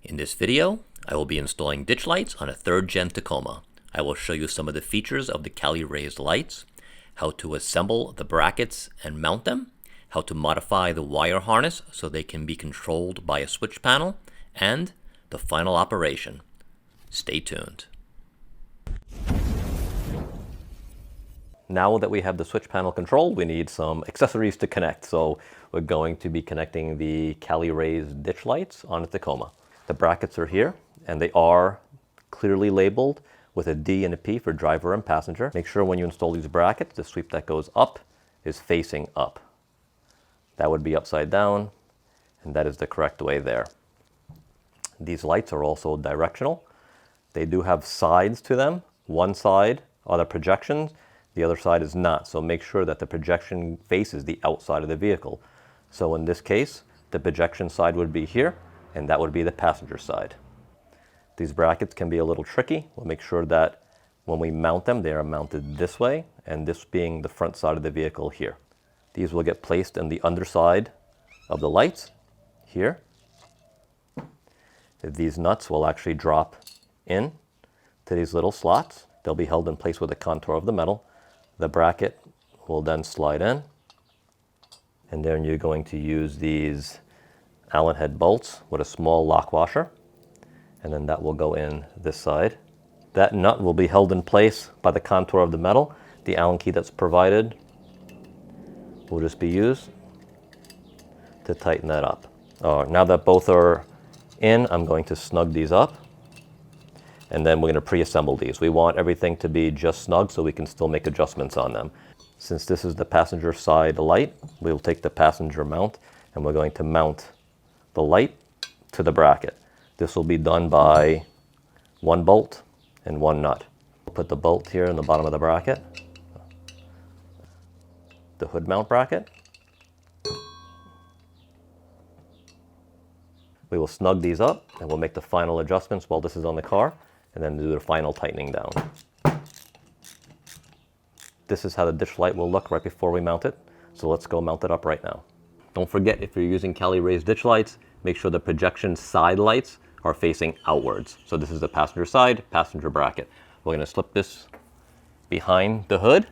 In this video, I will be installing ditch lights on a 3rd gen Tacoma. I will show you some of the features of the Cali Raised lights, how to assemble the brackets and mount them, how to modify the wire harness so they can be controlled by a switch panel, and the final operation. Stay tuned. Now that we have the switch panel controlled, we need some accessories to connect. So we're going to be connecting the Cali Raised ditch lights on a Tacoma. The brackets are here, and they are clearly labeled with a D and a P for driver and passenger. Make sure when you install these brackets, the sweep that goes up is facing up. That would be upside down, and that is the correct way there. These lights are also directional. They do have sides to them. One side are the projections, the other side is not. So make sure that the projection faces the outside of the vehicle. So in this case, the projection side would be here, and that would be the passenger side. These brackets can be a little tricky. We'll make sure that when we mount them, they are mounted this way, and this being the front side of the vehicle here. These will get placed in the underside of the lights here. These nuts will actually drop in to these little slots. They'll be held in place with the contour of the metal. The bracket will then slide in, and then you're going to use these Allen head bolts with a small lock washer, and then that will go in this side. That nut will be held in place by the contour of the metal. The Allen key that's provided will just be used to tighten that up. Now that both are in, I'm going to snug these up, and then we're going to pre-assemble these. We want everything to be just snug so we can still make adjustments on them. Since this is the passenger side light, we'll take the passenger mount, and we're going to mount the light to the bracket. This will be done by one bolt and one nut. We'll put the bolt here in the bottom of the bracket, the hood mount bracket. We will snug these up, and we'll make the final adjustments while this is on the car, and then do the final tightening down. This is how the ditch light will look right before we mount it. So let's go mount it up right now. Don't forget, if you're using Cali Raised ditch lights, make sure the projection side lights are facing outwards. So this is the passenger side, passenger bracket. We're going to slip this behind the hood.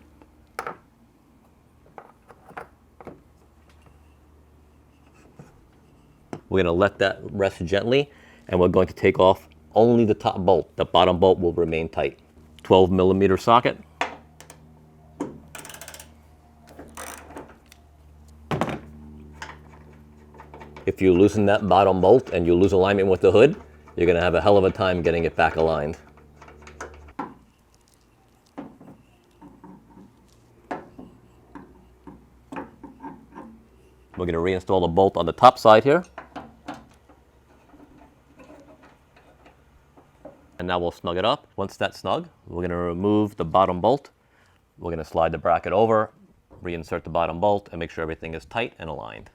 We're going to let that rest gently, and we're going to take off only the top bolt. The bottom bolt will remain tight. 12mm socket. If you loosen that bottom bolt and you lose alignment with the hood, you're going to have a hell of a time getting it back aligned. We're going to reinstall the bolt on the top side here. And now we'll snug it up. Once that's snug, we're going to remove the bottom bolt. We're going to slide the bracket over, reinsert the bottom bolt, and make sure everything is tight and aligned.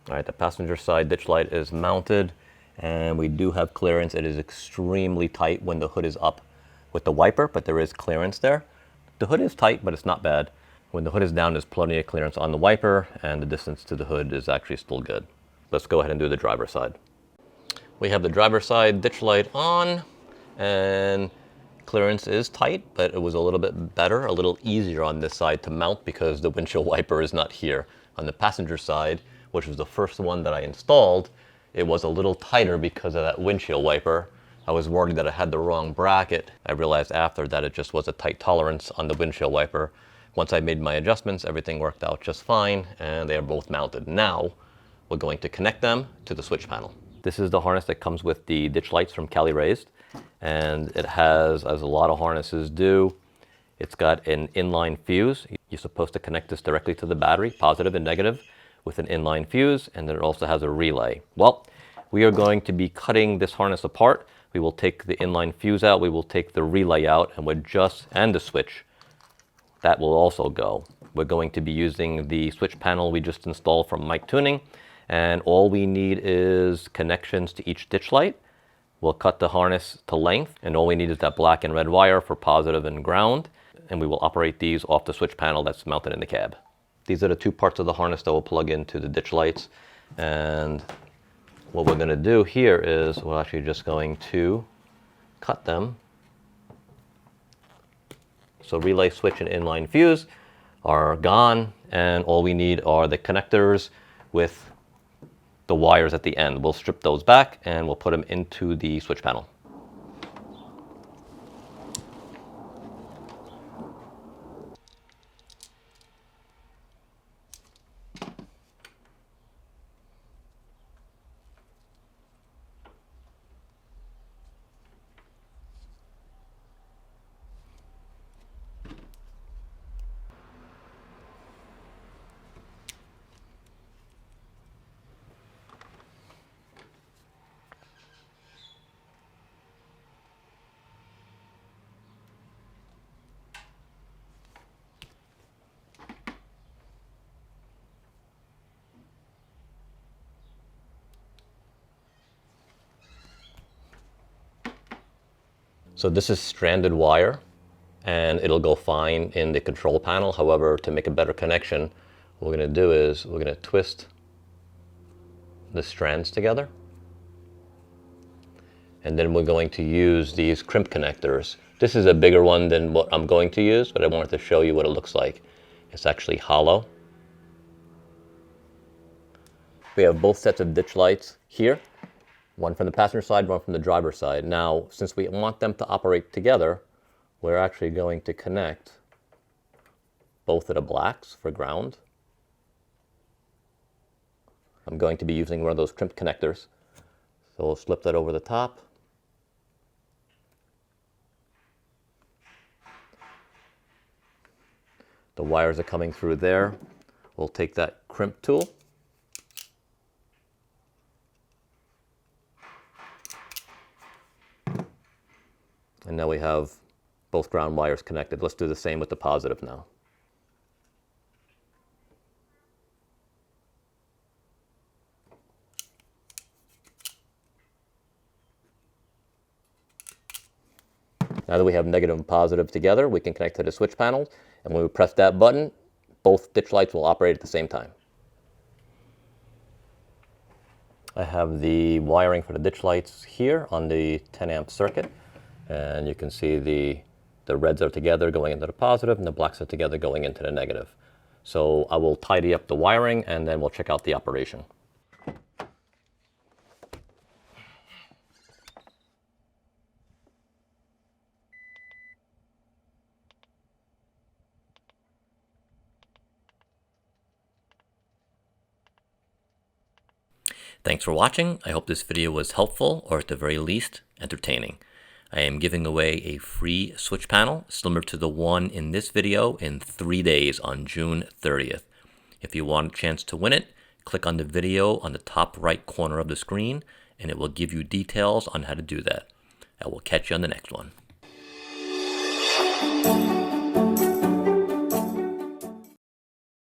All right, the passenger side ditch light is mounted, and we do have clearance. It is extremely tight when the hood is up with the wiper, but there is clearance there. The hood is tight, but it's not bad. When the hood is down, there's plenty of clearance on the wiper, and the distance to the hood is actually still good. Let's go ahead and do the driver's side. We have the driver's side ditch light on, and clearance is tight, but it was a little bit better, a little easier on this side to mount because the windshield wiper is not here. On the passenger side, which was the first one that I installed, it was a little tighter because of that windshield wiper. I was worried that I had the wrong bracket. I realized after that it just was a tight tolerance on the windshield wiper. Once I made my adjustments, everything worked out just fine, and they are both mounted. Now, we're going to connect them to the switch panel. This is the harness that comes with the ditch lights from Cali Raised, and it has, as a lot of harnesses do, it's got an inline fuse. You're supposed to connect this directly to the battery, positive and negative, with an inline fuse, and then it also has a relay. Well, we are going to be cutting this harness apart. We will take the inline fuse out, we will take the relay out, and and the switch. that will also go. We're going to be using the switch panel we just installed from Mike Tuning, and all we need is connections to each ditch light. We'll cut the harness to length, and all we need is that black and red wire for positive and ground, and we will operate these off the switch panel that's mounted in the cab. These are the two parts of the harness that will plug into the ditch lights, and what we're going to do here is we're actually just going to cut them. So relay switch and inline fuse are gone, and all we need are the connectors with the wires at the end. We'll strip those back and we'll put them into the switch panel. So this is stranded wire, and it'll go fine in the control panel. However, to make a better connection, what we're going to do is we're going to twist the strands together, and then we're going to use these crimp connectors. This is a bigger one than what I'm going to use, but I wanted to show you what it looks like. It's actually hollow. We have both sets of ditch lights here. One from the passenger side, one from the driver's side. Now, since we want them to operate together, we're actually going to connect both of the blacks for ground. I'm going to be using one of those crimp connectors. So we'll slip that over the top. The wires are coming through there. We'll take that crimp tool. And now we have both ground wires connected. Let's do the same with the positive now. Now that we have negative and positive together, we can connect to the switch panels. And when we press that button, both ditch lights will operate at the same time. I have the wiring for the ditch lights here on the 10 amp circuit. And you can see the reds are together going into the positive, and the blacks are together going into the negative. So I will tidy up the wiring, and then we'll check out the operation. Thanks for watching. I hope this video was helpful, or at the very least, entertaining. I am giving away a free switch panel similar to the one in this video in 3 days on June 30th. If you want a chance to win it, click on the video on the top right corner of the screen, and it will give you details on how to do that. I will catch you on the next one.